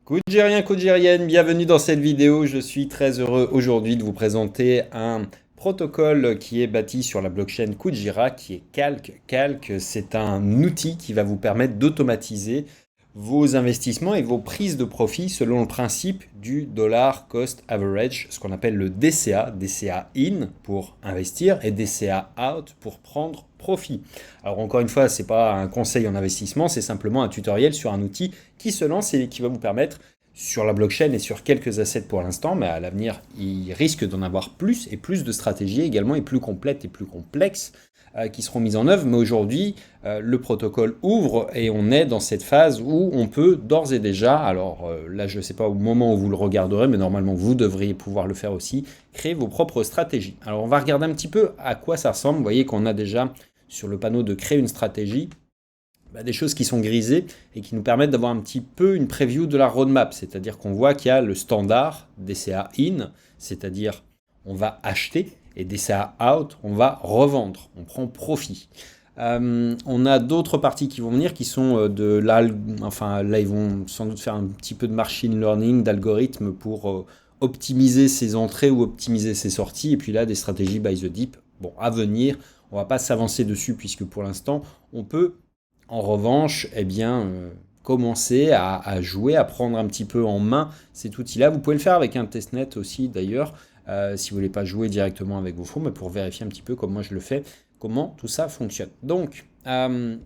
Coudgérien, coudgérienne, bienvenue dans cette vidéo. Je suis très heureux aujourd'hui de vous présenter un protocole qui est bâti sur la blockchain Kujira, qui est Calc. Calc, c'est un outil qui va vous permettre d'automatiser vos investissements et vos prises de profit selon le principe du dollar cost average, ce qu'on appelle le DCA, DCA in pour investir et DCA out pour prendre profit. Alors encore une fois, ce n'est pas un conseil en investissement, c'est simplement un tutoriel sur un outil qui se lance et qui va vous permettre sur la blockchain et sur quelques assets pour l'instant, mais à l'avenir, il risque d'en avoir plus et plus de stratégies également et plus complètes et plus complexes qui seront mises en œuvre. Mais aujourd'hui, le protocole ouvre et on est dans cette phase où on peut d'ores et déjà, alors là je ne sais pas au moment où vous le regarderez, mais normalement vous devriez pouvoir le faire aussi, créer vos propres stratégies. Alors on va regarder un petit peu à quoi ça ressemble. Vous voyez qu'on a déjà sur le panneau de créer une stratégie, des choses qui sont grisées et qui nous permettent d'avoir un petit peu une preview de la roadmap. C'est-à-dire qu'on voit qu'il y a le standard DCA in, c'est-à-dire on va acheter, et DCA out, on va revendre, on prend profit. On a d'autres parties qui vont venir qui sont de enfin là ils vont sans doute faire un petit peu de machine learning, d'algorithmes pour optimiser ses entrées ou optimiser ses sorties. Et puis là des stratégies by the dip. Bon, à venir, on ne va pas s'avancer dessus puisque pour l'instant on peut en revanche, commencer à jouer, à prendre un petit peu en main cet outil-là. Vous pouvez le faire avec un testnet aussi d'ailleurs, si vous ne voulez pas jouer directement avec vos fonds, mais pour vérifier un petit peu comme moi je le fais, comment tout ça fonctionne. Donc, ce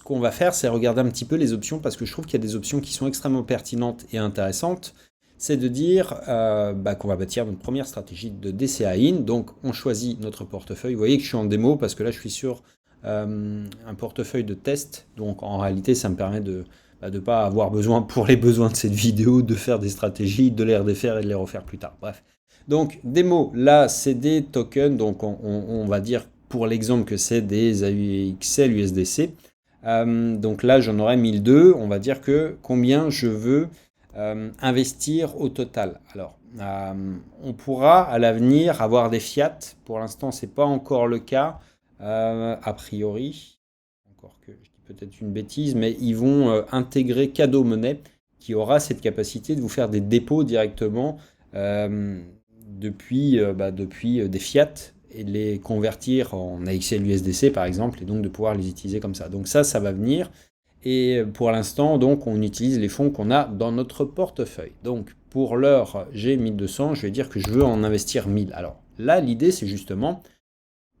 qu'on va faire, c'est regarder un petit peu les options, parce que je trouve qu'il y a des options qui sont extrêmement pertinentes et intéressantes. C'est de dire qu'on va bâtir notre première stratégie de DCA in. Donc, on choisit notre portefeuille. Vous voyez que je suis en démo, parce que là, je suis sur un portefeuille de test. Donc en réalité, ça me permet de ne pas avoir besoin, pour les besoins de cette vidéo, de faire des stratégies, de les redéfaire et de les refaire plus tard. Bref. Donc démo, là, c'est des tokens. Donc on va dire pour l'exemple que c'est des AUXL USDC. Donc là, j'en aurai 1002. On va dire que combien je veux investir au total. Alors, on pourra à l'avenir avoir des fiat. Pour l'instant, ce n'est pas encore le cas. A priori, encore que je dis peut-être une bêtise, mais ils vont intégrer Cadeau Monnaie qui aura cette capacité de vous faire des dépôts directement depuis des fiat et de les convertir en AXL USDC par exemple et donc de pouvoir les utiliser comme ça. Donc ça va venir et pour l'instant donc on utilise les fonds qu'on a dans notre portefeuille. Donc pour l'heure j'ai 1200, je vais dire que je veux en investir 1000. Alors là l'idée c'est justement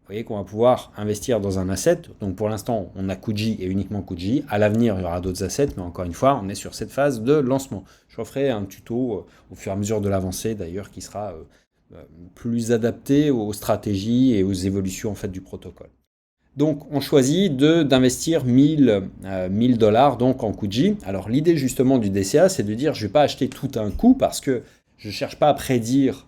vous voyez qu'on va pouvoir investir dans un asset. Donc pour l'instant, on a Kuji et uniquement Kuji. À l'avenir, il y aura d'autres assets, mais encore une fois, on est sur cette phase de lancement. Je referai un tuto au fur et à mesure de l'avancée, d'ailleurs, qui sera plus adapté aux stratégies et aux évolutions en fait, du protocole. Donc on choisit d'investir 1000 dollars donc en Kuji. Alors l'idée justement du DCA, c'est de dire je ne vais pas acheter tout un coup parce que je ne cherche pas à prédire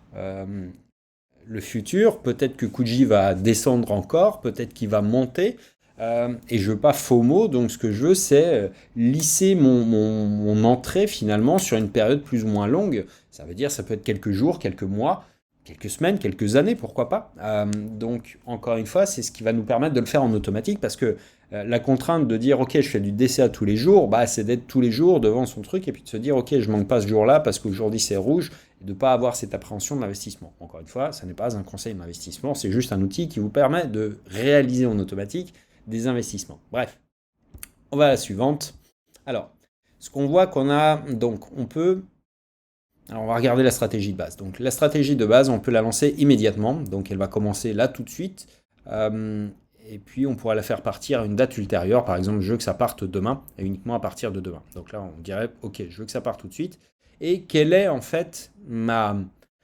le futur, peut-être que Kuji va descendre encore, peut-être qu'il va monter, et je veux pas FOMO, donc ce que je veux c'est lisser mon entrée finalement sur une période plus ou moins longue, ça veut dire ça peut être quelques jours, quelques mois, quelques semaines, quelques années, pourquoi pas. Donc encore une fois, c'est ce qui va nous permettre de le faire en automatique, parce que la contrainte de dire ok je fais du DCA tous les jours, c'est d'être tous les jours devant son truc et puis de se dire ok je manque pas ce jour-là parce qu'aujourd'hui c'est rouge et de ne pas avoir cette appréhension de l'investissement. Encore une fois, ça n'est pas un conseil d'investissement, c'est juste un outil qui vous permet de réaliser en automatique des investissements. Bref, on va à la suivante. Alors, ce qu'on voit qu'on a, donc alors on va regarder la stratégie de base. Donc la stratégie de base, on peut la lancer immédiatement, donc elle va commencer là tout de suite. Et puis on pourra la faire partir à une date ultérieure. Par exemple, je veux que ça parte demain et uniquement à partir de demain. Donc là, on dirait, ok, je veux que ça parte tout de suite. Et quelle est en fait ma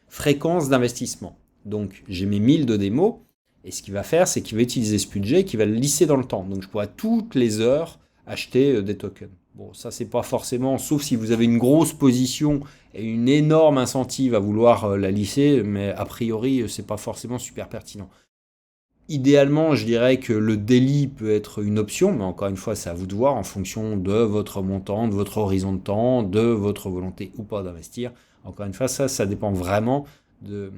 fréquence d'investissement? Donc j'ai mes 1000 de démo. Et ce qu'il va faire, c'est qu'il va utiliser ce budget qui va le lisser dans le temps. Donc je pourrai toutes les heures acheter des tokens. Bon, ça c'est pas forcément, sauf si vous avez une grosse position et une énorme incentive à vouloir la lisser, mais a priori, c'est pas forcément super pertinent. Idéalement, je dirais que le daily peut être une option, mais encore une fois, c'est à vous de voir en fonction de votre montant, de votre horizon de temps, de votre volonté ou pas d'investir. Encore une fois, ça dépend vraiment de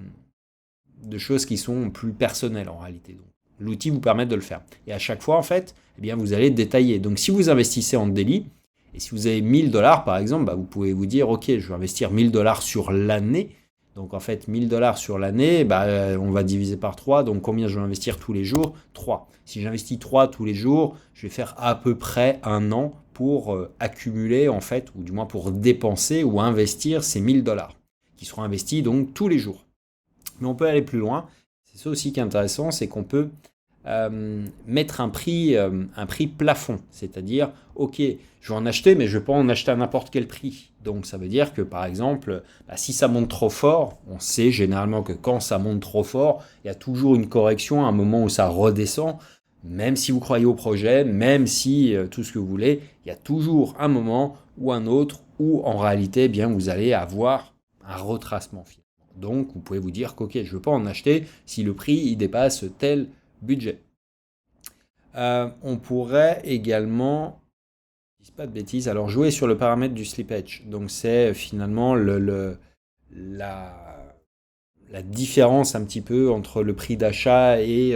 choses qui sont plus personnelles en réalité. Donc, l'outil vous permet de le faire. Et à chaque fois, en fait, vous allez détailler. Donc, si vous investissez en daily, Et si vous avez 1000 $ par exemple, bah, vous pouvez vous dire, ok, je vais investir 1000 $ sur l'année. Donc en fait, 1000 $ sur l'année, bah, on va diviser par 3. Donc combien je vais investir tous les jours? 3. Si j'investis 3 tous les jours, je vais faire à peu près un an pour accumuler en fait, ou du moins pour dépenser ou investir ces 1000 $ qui seront investis donc tous les jours. Mais on peut aller plus loin. C'est ça aussi qui est intéressant, c'est qu'on peut mettre un prix plafond. C'est-à-dire, ok, je vais en acheter, mais je ne vais pas en acheter à n'importe quel prix. Donc ça veut dire que par exemple, bah, si ça monte trop fort, on sait généralement que quand ça monte trop fort, il y a toujours une correction, un moment où ça redescend. Même si vous croyez au projet, même si tout ce que vous voulez, il y a toujours un moment ou un autre où en réalité, eh bien, vous allez avoir un retracement final. Donc vous pouvez vous dire qu'ok, je ne veux pas en acheter si le prix il dépasse tel budget. On pourrait également, je ne dis pas de bêtises, alors jouer sur le paramètre du slippage. Donc c'est finalement la différence un petit peu entre le prix d'achat et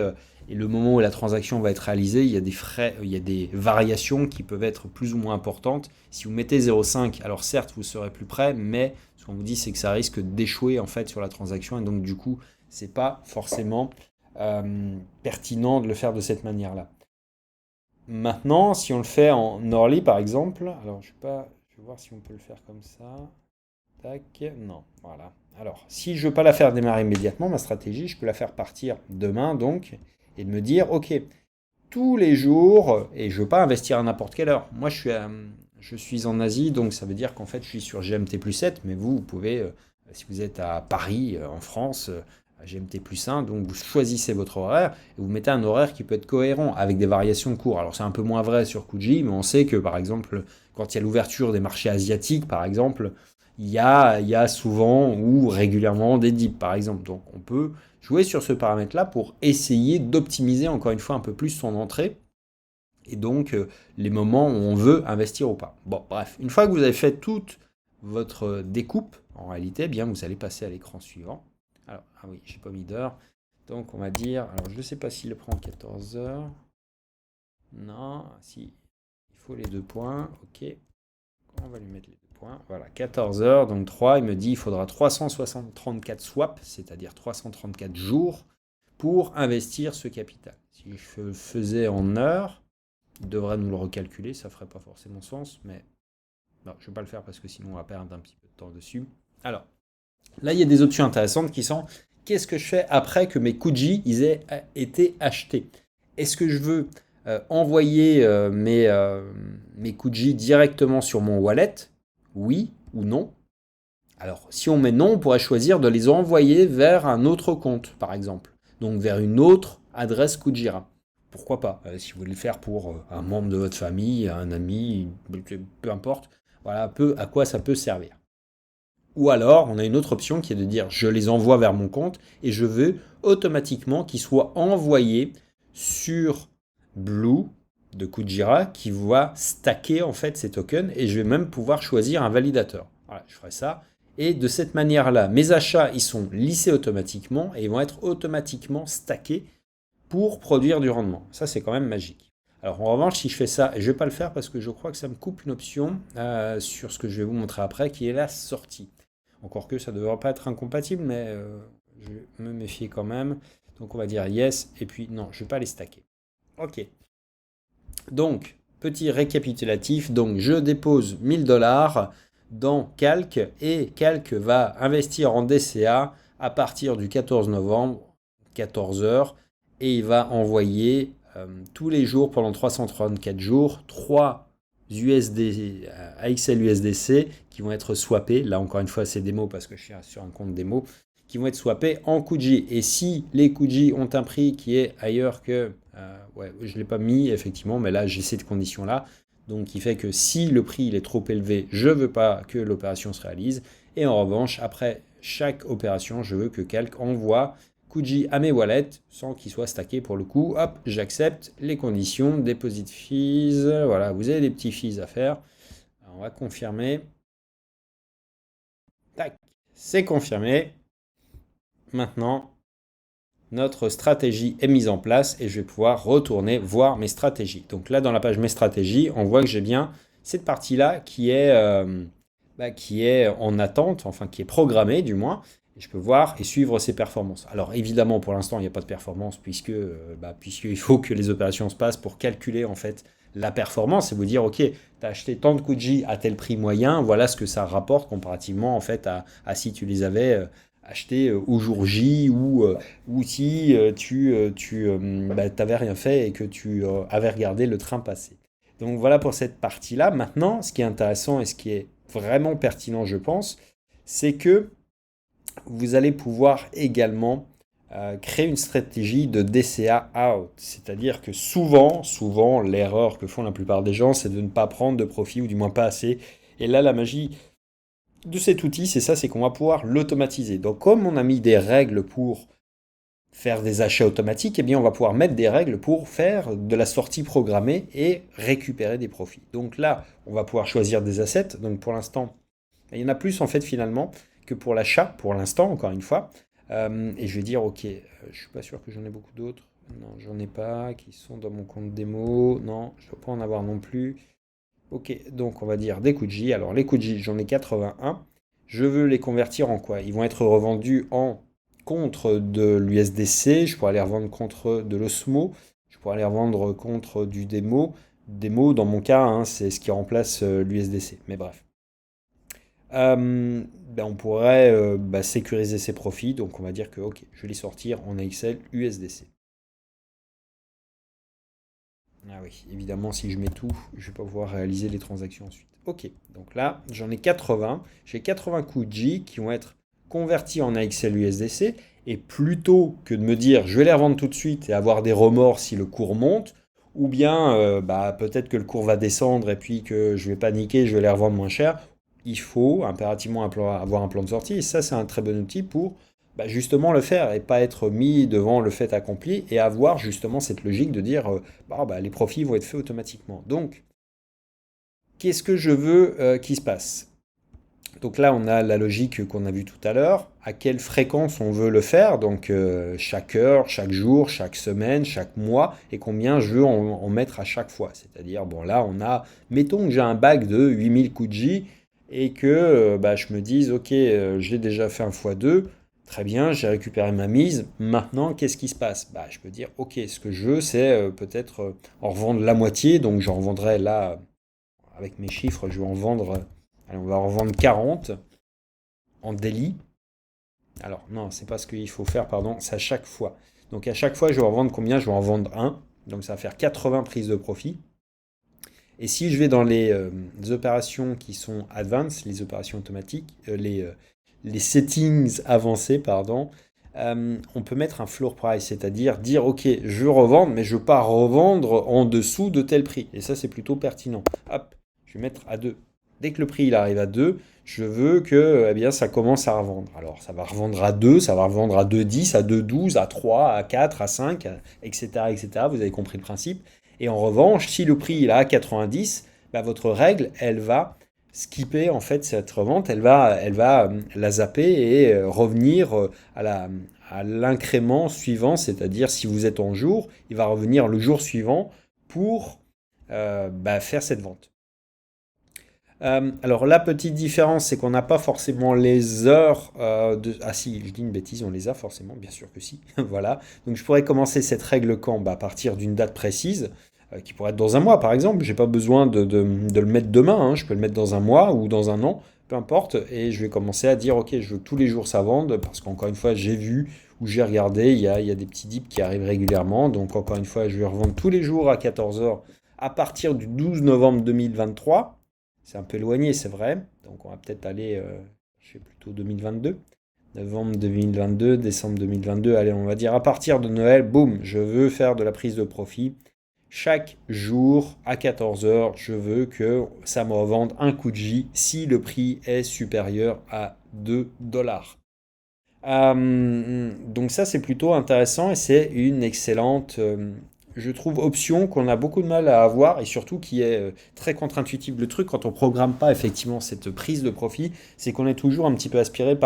le moment où la transaction va être réalisée. Il y a des frais, il y a des variations qui peuvent être plus ou moins importantes. Si vous mettez 0,5, alors certes vous serez plus près, mais ce qu'on vous dit c'est que ça risque d'échouer en fait sur la transaction et donc du coup c'est pas forcément pertinent de le faire de cette manière-là. Maintenant, si on le fait en Orly par exemple, alors je vais voir si on peut le faire comme ça. Tac, non, voilà. Alors, si je ne veux pas la faire démarrer immédiatement, ma stratégie, je peux la faire partir demain donc, et de me dire, ok, tous les jours, et je ne veux pas investir à n'importe quelle heure. Moi, je suis en Asie, donc ça veut dire qu'en fait, je suis sur GMT plus 7, mais vous pouvez, si vous êtes à Paris, en France, à GMT plus 1, donc vous choisissez votre horaire, et vous mettez un horaire qui peut être cohérent, avec des variations de cours. Alors, c'est un peu moins vrai sur Kuji, mais on sait que, par exemple, quand il y a l'ouverture des marchés asiatiques, par exemple, il y a souvent ou régulièrement des dips, par exemple. Donc, on peut jouer sur ce paramètre-là pour essayer d'optimiser encore une fois un peu plus son entrée et donc les moments où on veut investir ou pas. Bon, bref, une fois que vous avez fait toute votre découpe, en réalité, eh bien, vous allez passer à l'écran suivant. Alors, ah oui, j'ai pas mis d'heure. Donc, on va dire, alors je ne sais pas s'il le prend 14 heures. Non, si, il faut les 2 points, ok. On va lui mettre les 2 points. Voilà, 14 heures, donc 3, il me dit il faudra 334 swaps, c'est-à-dire 334 jours, pour investir ce capital. Si je le faisais en heures, il devrait nous le recalculer, ça ferait pas forcément sens, mais non, je ne vais pas le faire parce que sinon on va perdre un petit peu de temps dessus. Alors, là il y a des options intéressantes qui sont qu'est-ce que je fais après que mes Kuji ils aient été achetés? Est-ce que je veux envoyer mes Kuji directement sur mon wallet? Oui ou non? Alors, si on met non, on pourrait choisir de les envoyer vers un autre compte, par exemple. Donc, vers une autre adresse Kujira. Pourquoi pas? Si vous voulez le faire pour un membre de votre famille, un ami, peu importe. Voilà un peu à quoi ça peut servir. Ou alors, on a une autre option qui est de dire je les envoie vers mon compte et je veux automatiquement qu'ils soient envoyés sur Blue de Kujira qui va stacker en fait ces tokens et je vais même pouvoir choisir un validateur. Voilà, je ferai ça. Et de cette manière-là, mes achats, ils sont lissés automatiquement et ils vont être automatiquement stackés pour produire du rendement. Ça, c'est quand même magique. Alors en revanche, si je fais ça, et je ne vais pas le faire parce que je crois que ça me coupe une option sur ce que je vais vous montrer après, qui est la sortie. Encore que ça ne devrait pas être incompatible, mais je vais me méfier quand même. Donc on va dire yes, et puis non, je ne vais pas les stacker. Ok. Donc, petit récapitulatif. Donc, je dépose 1000 $ dans Calc et Calc va investir en DCA à partir du 14 novembre, 14 heures, et il va envoyer tous les jours pendant 334 jours 3 USD, AXL USDC qui vont être swappés. Là, encore une fois, c'est démo parce que je suis sur un compte démo qui vont être swappés en Kuji. Et si les Kuji ont un prix qui est ailleurs que... ouais, je ne l'ai pas mis, effectivement, mais là, j'ai cette condition-là. Donc, qui fait que si le prix il est trop élevé, je ne veux pas que l'opération se réalise. Et en revanche, après chaque opération, je veux que Calc envoie Kuji à mes wallets sans qu'il soit stacké pour le coup. Hop, j'accepte les conditions, deposit fees. Voilà, vous avez des petits fees à faire. Alors, on va confirmer. Tac, c'est confirmé. Maintenant, notre stratégie est mise en place et je vais pouvoir retourner voir mes stratégies. Donc là, dans la page mes stratégies, on voit que j'ai bien cette partie-là qui est en attente, enfin qui est programmée du moins, et je peux voir et suivre ses performances. Alors évidemment, pour l'instant, il n'y a pas de performance puisqu'il faut que les opérations se passent pour calculer en fait la performance et vous dire, ok, tu as acheté tant de Kuji à tel prix moyen, voilà ce que ça rapporte comparativement en fait à si tu les avais achetés au jour J ou si tu t'avais rien fait et que tu avais regardé le train passer. Donc voilà pour cette partie-là. Maintenant, ce qui est intéressant et ce qui est vraiment pertinent, je pense, c'est que vous allez pouvoir également créer une stratégie de DCA out. C'est-à-dire que souvent, l'erreur que font la plupart des gens, c'est de ne pas prendre de profit ou du moins pas assez. Et là, la magie de cet outil, c'est ça, c'est qu'on va pouvoir l'automatiser. Donc comme on a mis des règles pour faire des achats automatiques, eh bien on va pouvoir mettre des règles pour faire de la sortie programmée et récupérer des profits. Donc là, on va pouvoir choisir des assets. Donc pour l'instant, il y en a plus en fait finalement que pour l'achat, pour l'instant, encore une fois. Et je vais dire, ok, je suis pas sûr que j'en ai beaucoup d'autres. Non, j'en ai pas qui sont dans mon compte démo. Non, je ne dois pas en avoir non plus. Ok, donc on va dire des Kuji. Alors les Kuji, j'en ai 81. Je veux les convertir en quoi? Ils vont être revendus en contre de l'USDC. Je pourrais les revendre contre de l'Osmo. Je pourrais les revendre contre du démo. Démo, dans mon cas, hein, c'est ce qui remplace l'USDC. Mais bref. On pourrait sécuriser ses profits. Donc on va dire que ok, je vais les sortir en AXL USDC. Ah oui, évidemment, si je mets tout, je ne vais pas pouvoir réaliser les transactions ensuite. Ok, donc là, j'en ai 80. J'ai 80 Kuji qui vont être convertis en AXL USDC. Et plutôt que de me dire, je vais les revendre tout de suite et avoir des remords si le cours monte, ou bien peut-être que le cours va descendre et puis que je vais paniquer, je vais les revendre moins cher, il faut impérativement avoir un plan de sortie. Et ça, c'est un très bon outil pour justement le faire et pas être mis devant le fait accompli et avoir justement cette logique de dire les profits vont être faits automatiquement. Donc, qu'est-ce que je veux qu'il se passe? Donc là, on a la logique qu'on a vue tout à l'heure. À quelle fréquence on veut le faire? Donc chaque heure, chaque jour, chaque semaine, chaque mois, et combien je veux en mettre à chaque fois. C'est-à-dire, bon là, mettons que j'ai un bac de 8000 Kuji et que je me dise, ok, j'ai déjà fait un x2. Très bien, j'ai récupéré ma mise. Maintenant, qu'est-ce qui se passe? Je peux dire, ok, ce que je veux, c'est peut-être en revendre la moitié. Donc, j'en revendrai là, avec mes chiffres, je vais en vendre, allez, on va en vendre 40 en daily. Alors, non, c'est pas ce qu'il faut faire, pardon, c'est à chaque fois. Donc, à chaque fois, je vais en vendre combien? Je vais en vendre un. Donc, ça va faire 80 prises de profit. Et si je vais dans les opérations qui sont advanced, les opérations automatiques, les settings avancés, pardon, on peut mettre un floor price, c'est-à-dire dire, ok, je veux revendre, mais je ne veux pas revendre en dessous de tel prix. Et ça, c'est plutôt pertinent. Hop, je vais mettre à 2. Dès que le prix il arrive à 2, je veux que ça commence à revendre. Alors, ça va revendre à 2, ça va revendre à 2,10, à 2,12, à 3, à 4, à 5, etc., etc. Vous avez compris le principe. Et en revanche, si le prix il est à 90, votre règle, elle va skipper en fait cette revente, elle va la zapper et revenir à l'incrément suivant, c'est-à-dire si vous êtes en jour, il va revenir le jour suivant pour faire cette vente. Alors la petite différence, c'est qu'on n'a pas forcément les heures de... Ah si, je dis une bêtise, on les a forcément, bien sûr que si. Voilà. Donc je pourrais commencer cette règle quand? À partir d'une date précise, qui pourrait être dans un mois par exemple. J'ai pas besoin de le mettre demain, hein. Je peux le mettre dans un mois ou dans un an, peu importe. Et je vais commencer à dire, ok, je veux que tous les jours ça vende, parce qu'encore une fois, j'ai vu ou j'ai regardé, il y a des petits dips qui arrivent régulièrement. Donc encore une fois, je vais revendre tous les jours à 14 heures à partir du 12 novembre 2023. C'est un peu éloigné, c'est vrai. Donc on va peut-être aller, je fais plutôt 2022. Novembre 2022, décembre 2022. Allez, on va dire à partir de Noël, boum, je veux faire de la prise de profit. Chaque jour à 14 heures, je veux que ça me revende un Kuji si le prix est supérieur à 2 dollars. Donc ça, c'est plutôt intéressant et c'est une excellente, je trouve, option qu'on a beaucoup de mal à avoir et surtout qui est très contre-intuitive. Le truc, quand on ne programme pas effectivement cette prise de profit, c'est qu'on est toujours un petit peu aspiré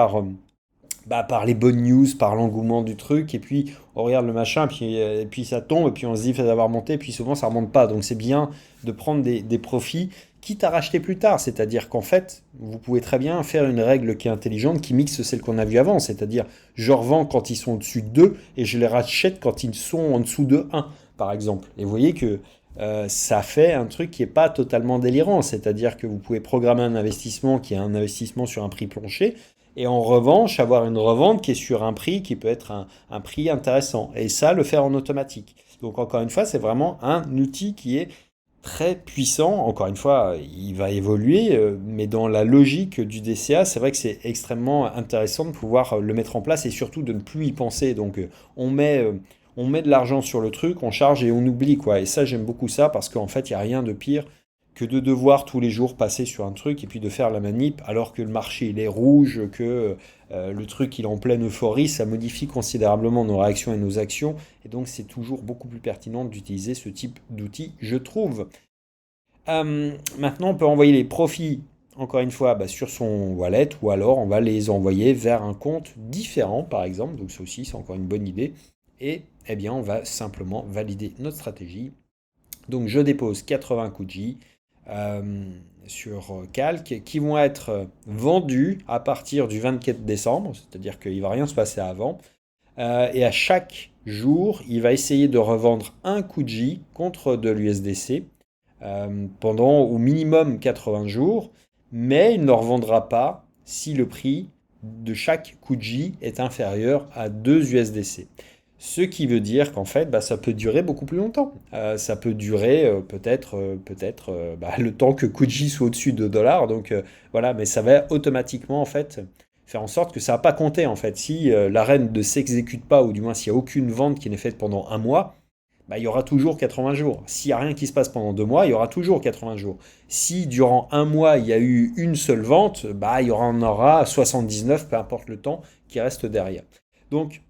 bah, par les bonnes news, par l'engouement du truc, et puis on regarde le machin, et puis ça tombe, et puis on se dit ça va avoir monté, et puis souvent ça remonte pas. Donc c'est bien de prendre des profits, quitte à racheter plus tard. C'est-à-dire qu'en fait, vous pouvez très bien faire une règle qui est intelligente, qui mixe celle qu'on a vue avant. C'est-à-dire, je revends quand ils sont au-dessus de 2, et je les rachète quand ils sont en dessous de un, par exemple. Et vous voyez que ça fait un truc qui n'est pas totalement délirant. C'est-à-dire que vous pouvez programmer un investissement qui est un investissement sur un prix plancher, et en revanche, avoir une revente qui est sur un prix qui peut être un prix intéressant. Et ça, le faire en automatique. Donc encore une fois, c'est vraiment un outil qui est très puissant. Encore une fois, il va évoluer, mais dans la logique du DCA, c'est vrai que c'est extrêmement intéressant de pouvoir le mettre en place et surtout de ne plus y penser. Donc on met, euh, on met de l'argent sur le truc, on charge et on oublie quoi. Et ça, j'aime beaucoup ça parce qu'en fait, il n'y a rien de pire que de devoir tous les jours passer sur un truc et puis de faire la manip alors que le marché il est rouge, que le truc il est en pleine euphorie, ça modifie considérablement nos réactions et nos actions et donc c'est toujours beaucoup plus pertinent d'utiliser ce type d'outil, je trouve. Maintenant, on peut envoyer les profits, encore une fois, bah, sur son wallet ou alors on va les envoyer vers un compte différent, par exemple. Donc, ça aussi, c'est encore une bonne idée. Et eh bien, on va simplement valider notre stratégie. Donc, je dépose 80 Kuji sur Calc qui vont être vendus à partir du 24 décembre, c'est-à-dire qu'il ne va rien se passer avant. Et à chaque jour, il va essayer de revendre un Kuji contre de l'USDC pendant au minimum 80 jours, mais il ne revendra pas si le prix de chaque Kuji est inférieur à 2 USDC. Ce qui veut dire qu'en fait, bah, ça peut durer beaucoup plus longtemps. Ça peut durer peut-être le temps que Kuji soit au-dessus de dollars. Donc voilà, mais ça va automatiquement en fait faire en sorte que ça va pas compter en fait. Si l'arène ne s'exécute pas, ou du moins s'il n'y a aucune vente qui n'est faite pendant un mois, bah, il y aura toujours 80 jours. S'il n'y a rien qui se passe pendant 2 mois, il y aura toujours 80 jours. Si durant un mois, il y a eu une seule vente, bah, il y en aura 79, peu importe le temps qui reste derrière. Donc,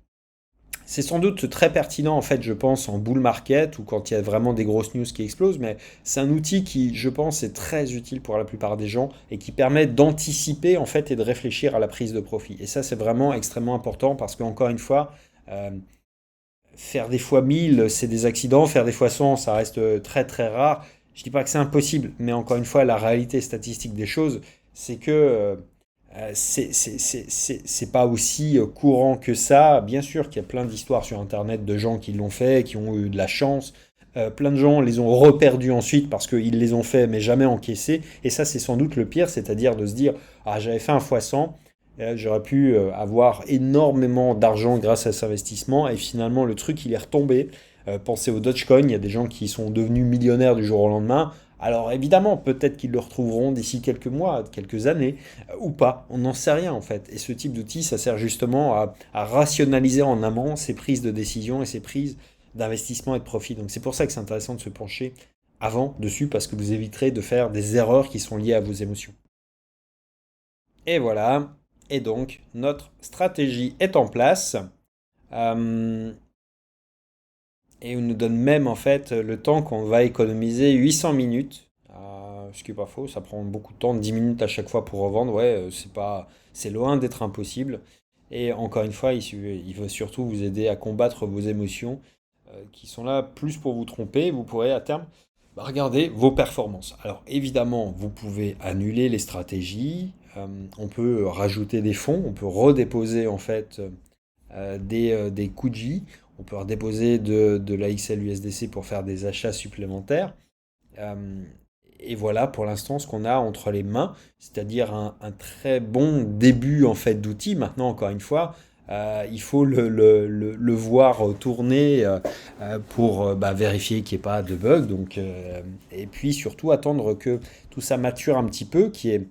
c'est sans doute très pertinent, en fait, je pense, en bull market ou quand il y a vraiment des grosses news qui explosent, mais c'est un outil qui, je pense, est très utile pour la plupart des gens et qui permet d'anticiper, en fait, et de réfléchir à la prise de profit. Et ça, c'est vraiment extrêmement important parce qu'encore une fois, euh, faire des fois 1000, c'est des accidents. Faire des fois 100, ça reste très très rare. Je dis pas que c'est impossible, mais encore une fois, la réalité statistique des choses, c'est que c'est pas aussi courant que ça. Bien sûr qu'il y a plein d'histoires sur Internet de gens qui l'ont fait, qui ont eu de la chance. Plein de gens les ont reperdus ensuite parce qu'ils les ont fait mais jamais encaissés. Et ça, c'est sans doute le pire, c'est-à-dire de se dire, ah, j'avais fait un fois 100, j'aurais pu avoir énormément d'argent grâce à cet investissement et finalement le truc il est retombé. Pensez au Dogecoin, il y a des gens qui sont devenus millionnaires du jour au lendemain. Alors évidemment, peut-être qu'ils le retrouveront d'ici quelques mois, quelques années, ou pas, on n'en sait rien en fait. Et ce type d'outil, ça sert justement à rationaliser en amont ses prises de décision et ses prises d'investissement et de profit. Donc c'est pour ça que c'est intéressant de se pencher avant dessus, parce que vous éviterez de faire des erreurs qui sont liées à vos émotions. Et voilà, et donc notre stratégie est en place. Euh, et on nous donne même en fait le temps qu'on va économiser 800 minutes. Ce qui est pas faux, ça prend beaucoup de temps, 10 minutes à chaque fois pour revendre. Ouais, c'est loin d'être impossible. Et encore une fois, il veut surtout vous aider à combattre vos émotions qui sont là plus pour vous tromper. Vous pourrez à terme regarder vos performances. Alors évidemment, vous pouvez annuler les stratégies. On peut rajouter des fonds, on peut redéposer en fait des Kuji. On peut redéposer de la XL USDC pour faire des achats supplémentaires. Euh, et voilà pour l'instant ce qu'on a entre les mains, c'est-à-dire un très bon début en fait d'outil. Maintenant, encore une fois, il faut le voir tourner pour vérifier qu'il n'y ait pas de bug. Donc, et puis surtout attendre que tout ça mature un petit peu, il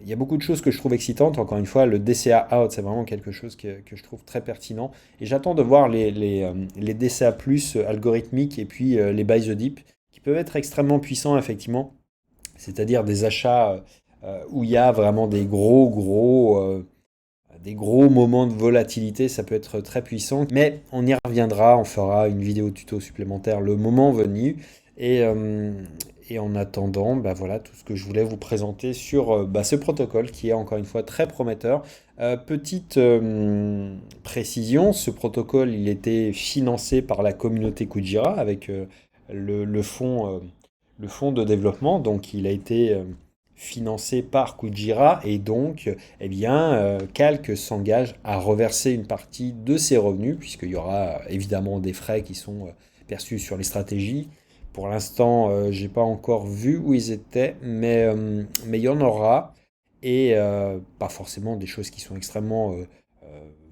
y a beaucoup de choses que je trouve excitantes. Encore une fois, le DCA out, c'est vraiment quelque chose que je trouve très pertinent. Et j'attends de voir les DCA plus algorithmiques et puis les buy the dip qui peuvent être extrêmement puissants, effectivement. C'est-à-dire des achats où il y a vraiment des gros moments de volatilité. Ça peut être très puissant. Mais on y reviendra, on fera une vidéo tuto supplémentaire le moment venu. Et, euh, Et en attendant, bah voilà tout ce que je voulais vous présenter sur ce protocole qui est encore une fois très prometteur. Petite précision, ce protocole il était financé par la communauté Kujira avec le fonds de développement, donc il a été financé par Kujira et donc eh bien, Calque s'engage à reverser une partie de ses revenus, puisqu'il y aura évidemment des frais qui sont perçus sur les stratégies. Pour l'instant, j'ai pas encore vu où ils étaient, mais il y en aura, et pas forcément des choses qui sont extrêmement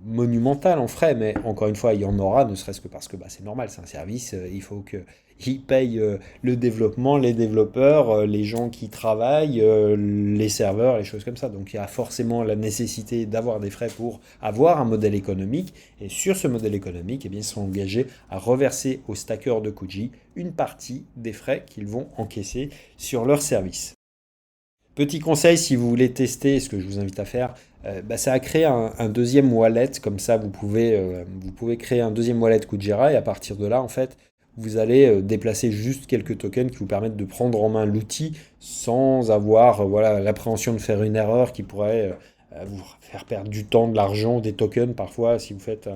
monumentales en frais, mais encore une fois, il y en aura, ne serait-ce que parce que c'est normal, c'est un service, il faut qu'ils payent le développement, les développeurs, les gens qui travaillent, les serveurs, les choses comme ça. Donc il y a forcément la nécessité d'avoir des frais pour avoir un modèle économique. Et sur ce modèle économique, eh bien, ils sont engagés à reverser aux stackers de Kuji une partie des frais qu'ils vont encaisser sur leur service. Petit conseil, si vous voulez tester, ce que je vous invite à faire, c'est à créer un deuxième wallet. Comme ça, vous pouvez créer un deuxième wallet Kujira et à partir de là, en fait, vous allez déplacer juste quelques tokens qui vous permettent de prendre en main l'outil sans avoir voilà, l'appréhension de faire une erreur qui pourrait vous faire perdre du temps, de l'argent, des tokens parfois si vous faites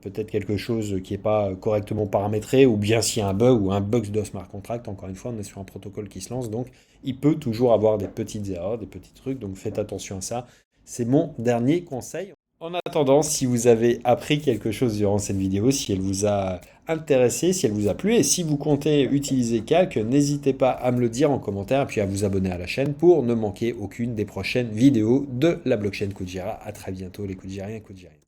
peut-être quelque chose qui n'est pas correctement paramétré ou bien s'il y a un bug ou un bug de smart contract. Encore une fois, on est sur un protocole qui se lance, donc il peut toujours avoir des petites erreurs, des petits trucs, donc faites attention à ça. C'est mon dernier conseil. En attendant, si vous avez appris quelque chose durant cette vidéo, si elle vous a intéressé, si elle vous a plu, et si vous comptez utiliser Calque, n'hésitez pas à me le dire en commentaire, et puis à vous abonner à la chaîne pour ne manquer aucune des prochaines vidéos de la blockchain Kujira. À très bientôt les Kujiriens et Kujiriennes.